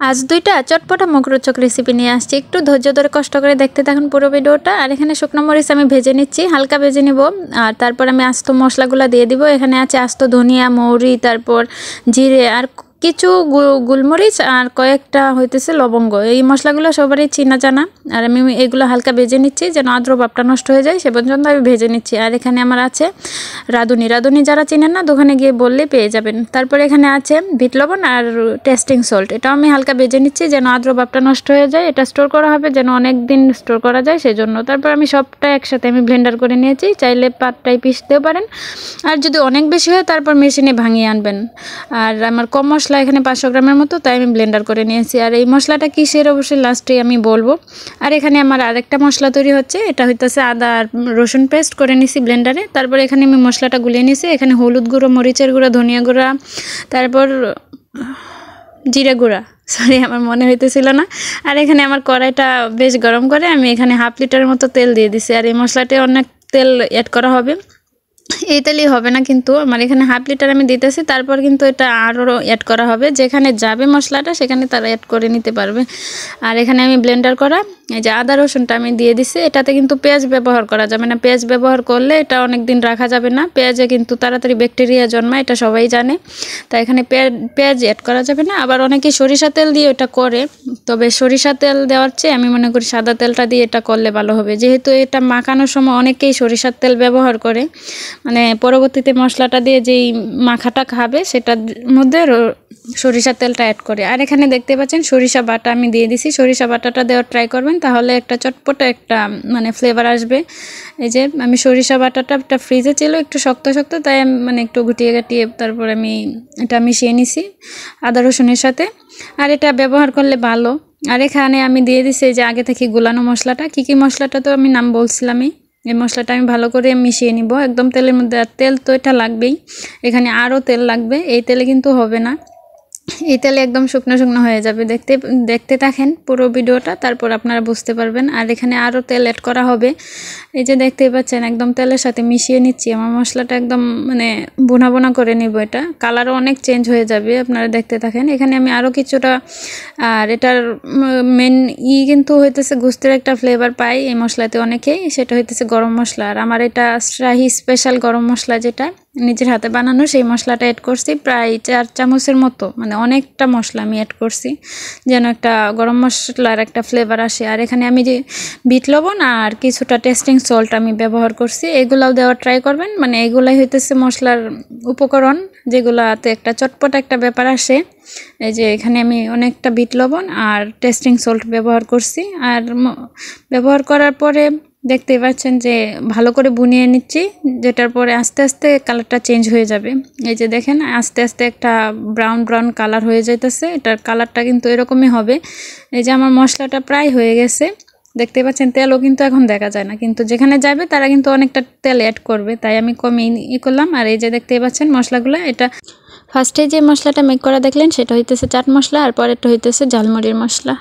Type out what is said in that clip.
আজ দুইটা চটপটা মুখরোচক রেসিপি নিয়ে আসছি। একটু ধৈর্য ধরে কষ্ট করে দেখতে থাকুন পুরো ভিডিওটা। আর এখানে শুকনো মরিচ আমি ভেজে নিচ্ছি, হালকা ভেজে নিব। আর তারপর আমি আস্ত মশলাগুলো দিয়ে দিব। এখানে আছে আস্ত ধনিয়া, মৌরি, তারপর জিরে আর কিছু গোলমরিচ আর কয়েকটা হইতেছে লবঙ্গ। এই মশলাগুলো সবারই চেনা জানা। আর আমি এগুলো হালকা ভেজে নিচ্ছি যেন আদ্র ভাবটা নষ্ট হয়ে যায়, সে পর্যন্ত আমি ভেজে নিচ্ছি। আর এখানে আমার আছে রাঁধুনি যারা চেনেন না দোকানে গিয়ে বললে পেয়ে যাবেন। তারপর এখানে আছে বিট লবণ আর টেস্টিং সল্ট, এটাও আমি হালকা ভেজে নিচ্ছি যেন আদ্র ভাবটা নষ্ট হয়ে যায়। এটা স্টোর করা হবে যেন অনেক দিন স্টোর করা যায় সেজন্য। তারপর আমি সবটা একসাথে আমি ব্লেন্ডার করে নিয়েছি, চাইলে পাতটাই পিষতেও পারেন। আর যদি অনেক বেশি হয় তারপর মেশিনে ভাঙিয়ে আনবেন। আর আমার কম মশলা এখানে 500 গ্রামের মতো, তাই আমি ব্লেন্ডার করে নিয়েছি। আর এই মশলাটা কিসের অবশ্যই লাস্টে আমি বলবো। আর এখানে আমার আরেকটা মশলা তৈরি হচ্ছে, এটা হইতেছে আদা আর রসুন পেস্ট করে নিছি ব্লেন্ডারে। তারপর এখানে আমি মশলাটা গুলিয়ে নিছি। এখানে হলুদ গুঁড়ো, মরিচের গুঁড়া, ধনিয়া গুঁড়া, তারপর জিরে গুঁড়া, সরি আমার মনে হইতেছিল না। আর এখানে আমার কড়াইটা বেশ গরম করে আমি এখানে 1/2 লিটারের মতো তেল দিয়ে দিছি। আর এই মশলাতে অনেক তেল অ্যাড করা হবে, এই তেলই হবে না কিন্তু আমার এখানে 1/2 লিটার আমি দিতেছি। তারপর কিন্তু এটা আরও অ্যাড করা হবে, যেখানে যাবে মশলাটা সেখানে তারা অ্যাড করে নিতে পারবে। আর এখানে আমি ব্লেন্ডার করা এই যে আদা রসুনটা আমি দিয়ে দিছি। এটাতে কিন্তু পেঁয়াজ ব্যবহার করা যাবে না, পেঁয়াজ ব্যবহার করলে এটা অনেক দিন রাখা যাবে না। পেঁয়াজে কিন্তু তাড়াতাড়ি ব্যাকটেরিয়া জন্মায়, এটা সবাই জানে। তাই এখানে পেঁয়াজ অ্যাড করা যাবে না। আবার অনেকে সরিষা তেল দিয়ে এটা করে, তবে সরিষা তেল দেওয়ার চেয়ে আমি মনে করি সাদা তেলটা দিয়ে এটা করলে ভালো হবে। যেহেতু এটা মাখানোর সময় অনেকেই সরিষার তেল ব্যবহার করে, মানে পরবর্তীতে মশলাটা দিয়ে যেই মাখাটা খাবে সেটার মধ্যে সরিষার তেলটা অ্যাড করে। আর এখানে দেখতে পাচ্ছেন সরিষা বাটা আমি দিয়ে দিছি। সরিষা বাটাটা দেওয়ার ট্রাই করবেন, তাহলে একটা চটপটা একটা মানে ফ্লেভার আসবে। এই যে আমি সরিষা বাটাটা একটা ফ্রিজে ছিল একটু শক্ত শক্ত, তাই আমি মানে একটু গুটিয়ে গাটিয়ে তারপর আমি এটা মিশিয়ে নিছি আদা রসুনের সাথে। আর এটা ব্যবহার করলে ভালো। আর এখানে আমি দিয়ে দিছি যে আগে থেকে গুলানো মশলাটা। কী মশলাটা তো আমি নাম বলছিলামই। এই মশলাটা আমি ভালো করে মিশিয়ে নিব একদম তেলের মধ্যে। আর তেল তো এটা লাগবেই, এখানে আরও তেল লাগবে, এই তেলে কিন্তু হবে না। এই তেলে একদম শুকনো শুকনো হয়ে যাবে। দেখতে থাকেন পুরো ভিডিওটা, তারপর আপনারা বুঝতে পারবেন। আর এখানে আরও তেল অ্যাড করা হবে। এই যে দেখতেই পাচ্ছেন একদম তেলের সাথে মিশিয়ে নিচ্ছি। আমার মশলাটা একদম মানে বোনা বোনা করে নিব। এটা কালারও অনেক চেঞ্জ হয়ে যাবে, আপনারা দেখতে থাকেন। এখানে আমি আরও কিছুটা, আর এটার মেন কিন্তু হইতেছে গোস্তের একটা ফ্লেভার পাই এই মশলাতে অনেকেই, সেটা হইতেছে গরম মশলা। আর আমার এটা শাহি স্পেশাল গরম মশলা, যেটা নিজের হাতে বানানো, সেই মশলাটা অ্যাড করছি প্রায় 4 চামচের মতো। মানে অনেকটা মশলা আমি অ্যাড করছি যেন একটা গরম মশলার একটা ফ্লেভার আসে। আর এখানে আমি যে বিট লবণ আর কিছুটা টেস্টিং সল্ট আমি ব্যবহার করছি, এগুলাও দেওয়ার ট্রাই করবেন। মানে এগুলাই হইতেছে মশলার উপকরণ যেগুলাতে একটা চটপটা একটা ব্যাপার আসে। এই যে এখানে আমি অনেকটা বিট লবণ আর টেস্টিং সল্ট ব্যবহার করছি। আর ব্যবহার করার পরে দেখতেই পাচ্ছেন যে ভালো করে বুনিয়ে নিচ্ছি, যেটার পরে আস্তে আস্তে কালারটা চেঞ্জ হয়ে যাবে। এই যে দেখেন আস্তে আস্তে একটা ব্রাউন কালার হয়ে যাইতেছে, এটার কালারটা কিন্তু এরকমই হবে। এই যে আমার মশলাটা প্রায় হয়ে গেছে, দেখতে পাচ্ছেন তেলও কিন্তু এখন দেখা যায় না, কিন্তু যেখানে যাবে তারা কিন্তু অনেকটা তেল অ্যাড করবে, তাই আমি কমিয়ে করলাম। আর এই যে দেখতেই পাচ্ছেন মশলাগুলো, এটা ফার্স্টে যে মশলাটা মেক করা দেখলেন সেটা হইতেছে চাট মশলা, আর পরেরটা হইতেছে ঝালমুড়ির মশলা।